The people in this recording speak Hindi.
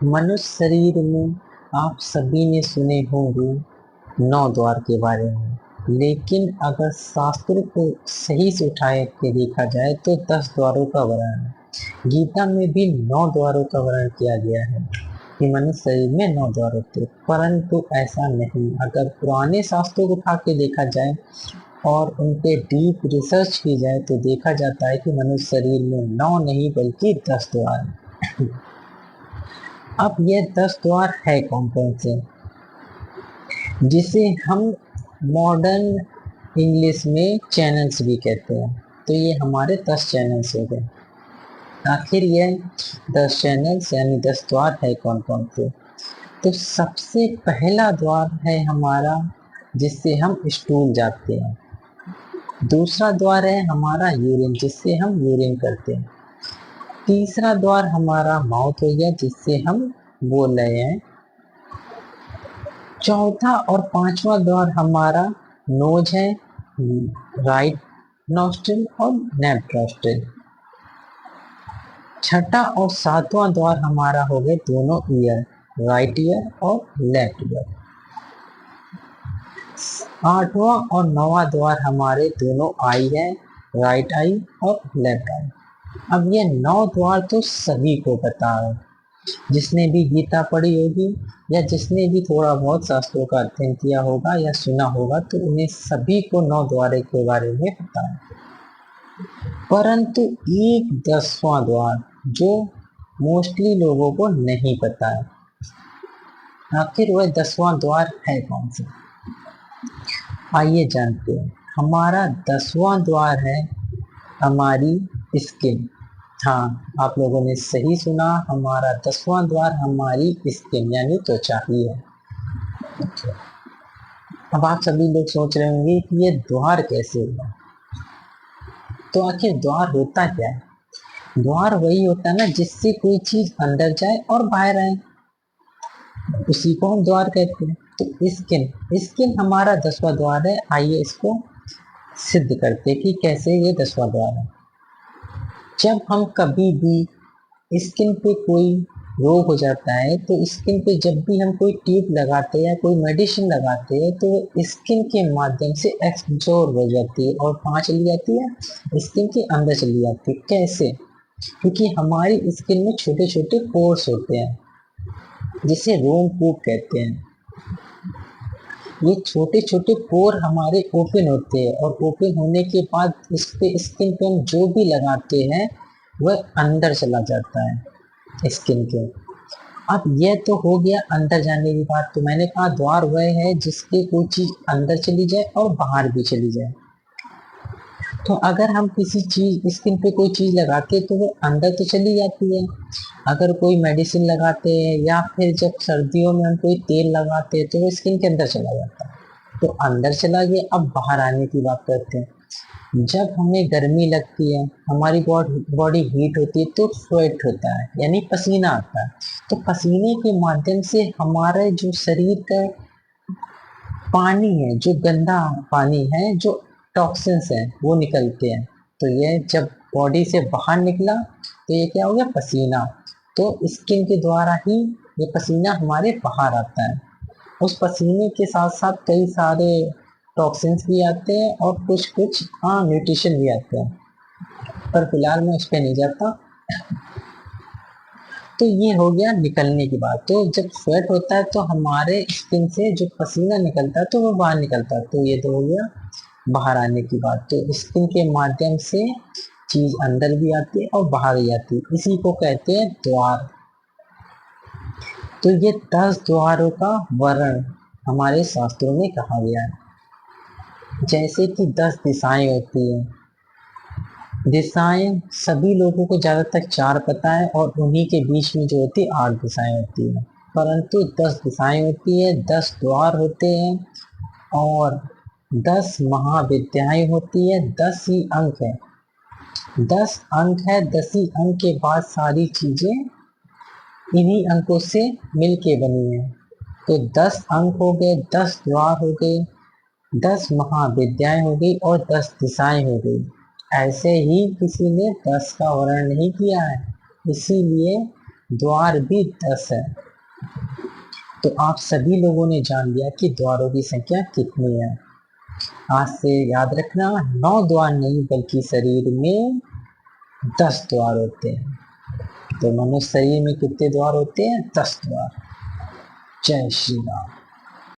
मनुष्य शरीर में आप सभी ने सुने होंगे 9 द्वार के बारे में, लेकिन अगर शास्त्र को सही से उठा के देखा जाए तो 10 द्वारों का वर्णन है। गीता में भी 9 द्वारों का वर्णन किया गया है कि मनुष्य शरीर में 9 द्वार होते हैं, परंतु ऐसा नहीं। अगर पुराने शास्त्रों को उठा के देखा जाए और उन पे डीप रिसर्च की जाए तो देखा जाता है कि मनुष्य शरीर में 9 नहीं बल्कि 10 द्वार हैं। अब ये 10 द्वार है कौन कौन से, जिसे हम मॉडर्न इंग्लिश में चैनल्स भी कहते हैं। तो ये हमारे 10 चैनल्स हो गए। आखिर ये 10 चैनल्स यानी 10 द्वार है कौन कौन से। तो सबसे पहला द्वार है हमारा जिससे हम स्टूल जाते हैं। दूसरा द्वार है हमारा यूरिन, जिससे हम यूरिन करते हैं। तीसरा द्वार हमारा माउथ हो गया, जिससे हम बोल रहे हैं। चौथा और पांचवा द्वार हमारा नोज है, राइट नॉस्ट्रिल और लेफ्ट नॉस्ट्रिल। छठा और सातवां द्वार हमारा हो गए दोनों ईयर, राइट ईयर और लेफ्ट ईयर। आठवां और नौवां द्वार हमारे दोनों आई है, राइट आई और लेफ्ट आई। अब ये 9 द्वार तो सभी को पता है, जिसने भी गीता पढ़ी होगी या जिसने भी थोड़ा बहुत शास्त्रों का अध्ययन किया होगा या सुना होगा, तो उन्हें सभी को 9 द्वार के बारे में पता है। परंतु एक 10वां द्वार जो मोस्टली लोगों को नहीं पता है। आखिर वह 10वां द्वार है कौन सा, आइए जानते हैं। हमारा 10वां द्वार है हमारी स्किन। हाँ, आप लोगों ने सही सुना, हमारा 10वां द्वार हमारी स्किन यानी त्वचा ही है। अब आप सभी लोग सोच रहे होंगे कि ये द्वार कैसे हुआ। तो आखिर द्वार होता क्या है। द्वार वही होता है ना जिससे कोई चीज अंदर जाए और बाहर आए, उसी को हम द्वार कहते हैं। तो स्किन हमारा 10वां द्वार है। आइए इसको सिद्ध करते कि कैसे ये 10वां द्वार है। जब हम कभी भी स्किन पे कोई रोग हो जाता है तो स्किन पे जब भी हम कोई ट्यूब लगाते हैं या कोई मेडिसिन लगाते हैं तो स्किन के माध्यम से एब्जॉर्ब हो जाती है और कहाँ चली जाती है, स्किन के अंदर चली जाती है। कैसे, क्योंकि हमारी स्किन में छोटे छोटे पोर्स होते हैं जिसे रोम कूप कहते हैं। ये छोटे छोटे पोर हमारे ओपन होते हैं और ओपन होने के बाद इस पे स्किन पे हम जो भी लगाते हैं वह अंदर चला जाता है स्किन के। अब यह तो हो गया अंदर जाने की बात। तो मैंने कहा द्वार वह है जिसके कोई चीज अंदर चली जाए और बाहर भी चली जाए। तो अगर हम किसी चीज स्किन पे कोई चीज लगाते हैं तो वो अंदर तो चली जाती है। अगर कोई मेडिसिन लगाते हैं या फिर जब सर्दियों में हम कोई तेल लगाते हैं तो वो स्किन के अंदर चला जाता है, तो अंदर चला गया। अब बाहर आने की बात करते हैं। जब हमें गर्मी लगती है, हमारी बॉडी हीट होती है तो स्वेट होता है यानी पसीना आता है। तो पसीने के माध्यम से हमारे जो शरीर का पानी है, जो गंदा पानी है, जो टॉक्सिन्स है वो निकलते हैं। तो ये जब बॉडी से बाहर निकला तो ये क्या हो गया, पसीना। तो स्किन के द्वारा ही ये पसीना हमारे बाहर आता है। उस पसीने के साथ साथ कई सारे टॉक्सिन्स भी आते हैं और कुछ कुछ न्यूट्रिशन भी आते हैं, पर फिलहाल मैं इस पे नहीं जाता। तो ये हो गया निकलने की बात। तो जब स्वेट होता है तो हमारे स्किन से जो पसीना निकलता है तो वो बाहर निकलता है। तो ये तो हो गया बाहर आने की बात। तो स्किन के माध्यम से चीज अंदर भी आती है और बाहर भी आती है, इसी को कहते हैं द्वार। तो ये 10 द्वारों का वर्णन हमारे शास्त्रों में कहा गया है। जैसे कि 10 दिशाएं होती है। दिशाएं सभी लोगों को ज्यादातर 4 पता है और उन्हीं के बीच में जो होती है 8 दिशाएं होती है, परंतु 10 दिशाएं होती है, 10 द्वार होते हैं और 10 महाविद्याएं होती है। 10 ही अंक है, 10 अंक है। 10 ही अंक के बाद सारी चीजें इन्हीं अंकों से मिलके बनी है। तो 10 अंक हो गए, 10 द्वार हो गए, 10 महाविद्याएं हो गई और 10 दिशाएं हो गई। ऐसे ही किसी ने 10 का वर्णन नहीं किया है, इसीलिए द्वार भी 10 है। तो आप सभी लोगों ने जान लिया कि द्वारों की संख्या कितनी है। आज से याद रखना, 9 द्वार नहीं बल्कि शरीर में 10 द्वार होते हैं। तो मनुष्य शरीर में कितने द्वार होते हैं? 10 द्वार। जय श्री राम।